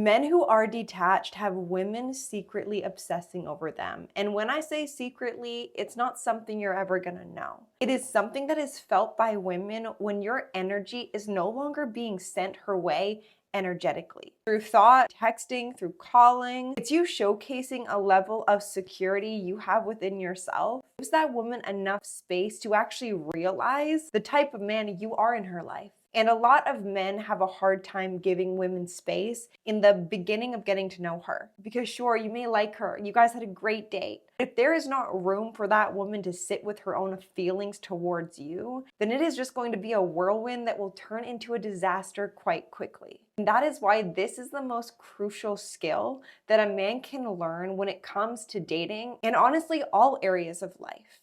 Men who are detached have women secretly obsessing over them. And when I say secretly, it's not something you're ever gonna know. It is something that is felt by women when your energy is no longer being sent her way energetically. Through thought, texting, through calling, it's you showcasing a level of security you have within yourself. Gives that woman enough space to actually realize the type of man you are in her life. And a lot of men have a hard time giving women space in the beginning of getting to know her. Because sure, you may like her, you guys had a great date. If there is not room for that woman to sit with her own feelings towards you, then it is just going to be a whirlwind that will turn into a disaster quite quickly. And that is why this is the most crucial skill that a man can learn when it comes to dating and honestly all areas of life.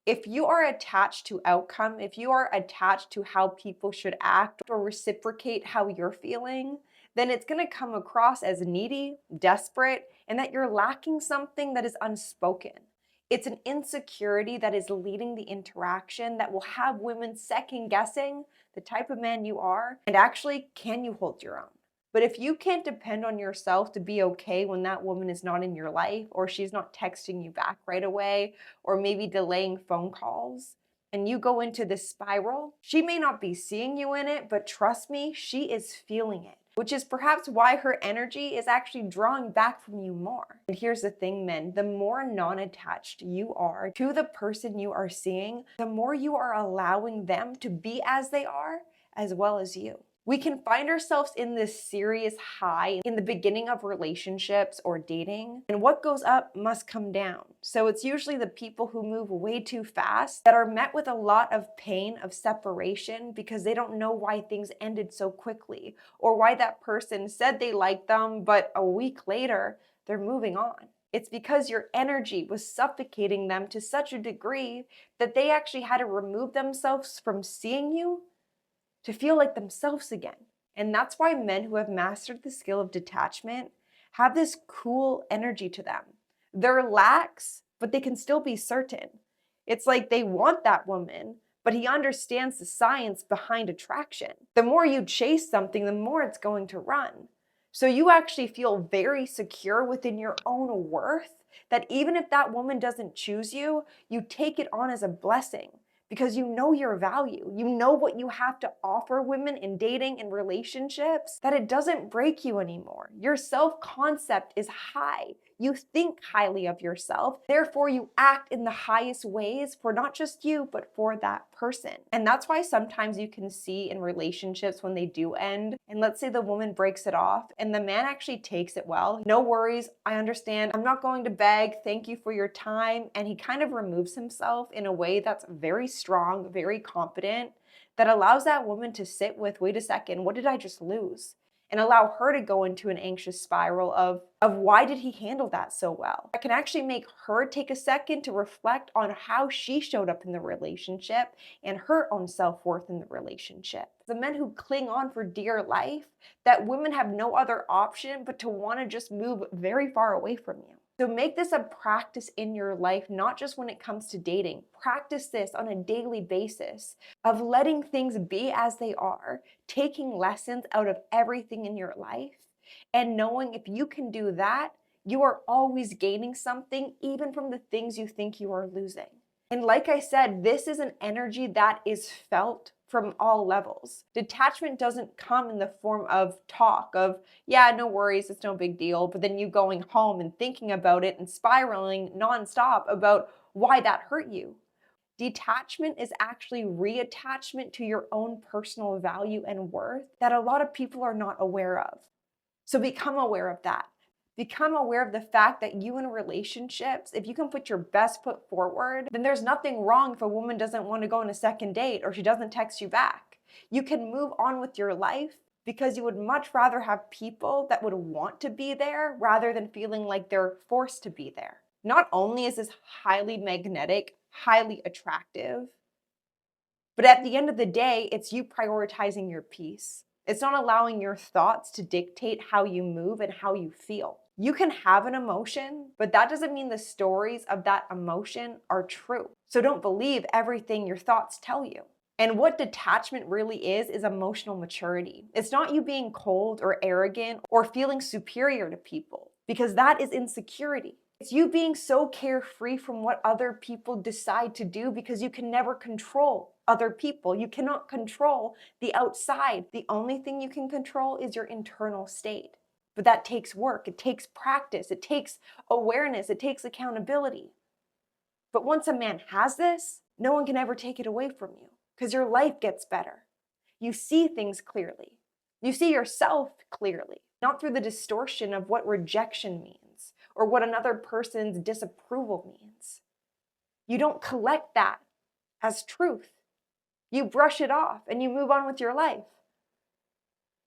If you are attached to outcome, if you are attached to how people should act or reciprocate how you're feeling, then it's going to come across as needy, desperate, and that you're lacking something that is unspoken. It's an insecurity that is leading the interaction that will have women second guessing the type of man you are and actually, can you hold your own? But if you can't depend on yourself to be okay when that woman is not in your life, or she's not texting you back right away, or maybe delaying phone calls, and you go into this spiral, she may not be seeing you in it, but trust me, she is feeling it, which is perhaps why her energy is actually drawing back from you more. And here's the thing, men, the more non-attached you are to the person you are seeing, the more you are allowing them to be as they are, as well as you. We can find ourselves in this serious high in the beginning of relationships or dating, and what goes up must come down. So it's usually the people who move way too fast that are met with a lot of pain of separation because they don't know why things ended so quickly, or why that person said they liked them, but a week later, they're moving on. It's because your energy was suffocating them to such a degree that they actually had to remove themselves from seeing you to feel like themselves again. And that's why men who have mastered the skill of detachment have this cool energy to them. They're lax, but they can still be certain. It's like they want that woman, but he understands the science behind attraction. The more you chase something, the more it's going to run. So you actually feel very secure within your own worth that even if that woman doesn't choose you, you take it on as a blessing. Because you know your value, you know what you have to offer women in dating and relationships, that it doesn't break you anymore. Your self-concept is high. You think highly of yourself, therefore you act in the highest ways for not just you, but for that person. And that's why sometimes you can see in relationships when they do end, and let's say the woman breaks it off, and the man actually takes it well. No worries, I understand, I'm not going to beg, thank you for your time, and he kind of removes himself in a way that's very strong, very confident, that allows that woman to sit with, wait a second, what did I just lose? And allow her to go into an anxious spiral of why did he handle that so well? That can actually make her take a second to reflect on how she showed up in the relationship and her own self-worth in the relationship. The men who cling on for dear life, that women have no other option but to want to just move very far away from you. So make this a practice in your life, not just when it comes to dating. Practice this on a daily basis of letting things be as they are, taking lessons out of everything in your life, and knowing if you can do that, you are always gaining something, even from the things you think you are losing. And like I said, this is an energy that is felt from all levels. Detachment doesn't come in the form of talk of, yeah, no worries, it's no big deal, but then you going home and thinking about it and spiraling nonstop about why that hurt you. Detachment is actually reattachment to your own personal value and worth that a lot of people are not aware of. So become aware of that. Become aware of the fact that you in relationships, if you can put your best foot forward, then there's nothing wrong if a woman doesn't want to go on a second date or she doesn't text you back. You can move on with your life because you would much rather have people that would want to be there rather than feeling like they're forced to be there. Not only is this highly magnetic, highly attractive, but at the end of the day, it's you prioritizing your peace. It's not allowing your thoughts to dictate how you move and how you feel. You can have an emotion, but that doesn't mean the stories of that emotion are true. So don't believe everything your thoughts tell you. And what detachment really is emotional maturity. It's not you being cold or arrogant or feeling superior to people, because that is insecurity. It's you being so carefree from what other people decide to do, because you can never control other people. You cannot control the outside. The only thing you can control is your internal state. But that takes work, it takes practice, it takes awareness, it takes accountability. But once a man has this, no one can ever take it away from you, because your life gets better. You see things clearly. You see yourself clearly, not through the distortion of what rejection means or what another person's disapproval means. You don't collect that as truth. You brush it off and you move on with your life.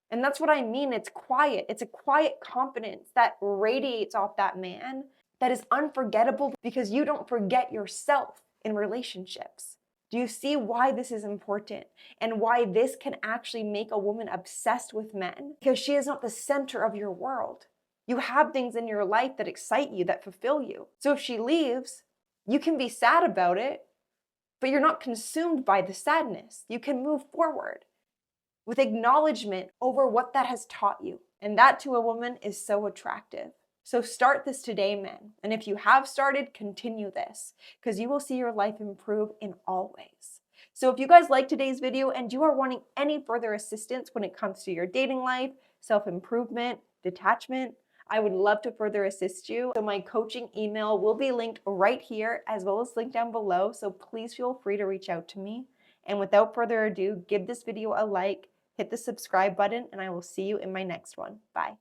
And that's what I mean. It's quiet. It's a quiet confidence that radiates off that man that is unforgettable, because you don't forget yourself in relationships. Do you see why this is important and why this can actually make a woman obsessed with men? Because she is not the center of your world. You have things in your life that excite you, that fulfill you. So if she leaves, you can be sad about it, but you're not consumed by the sadness. You can move forward with acknowledgement over what that has taught you. And that to a woman is so attractive. So start this today, men. And if you have started, continue this, because you will see your life improve in all ways. So if you guys like today's video and you are wanting any further assistance when it comes to your dating life, self-improvement, detachment, I would love to further assist you. So my coaching email will be linked right here, as well as linked down below. So please feel free to reach out to me. And without further ado, give this video a like, hit the subscribe button, and I will see you in my next one. Bye.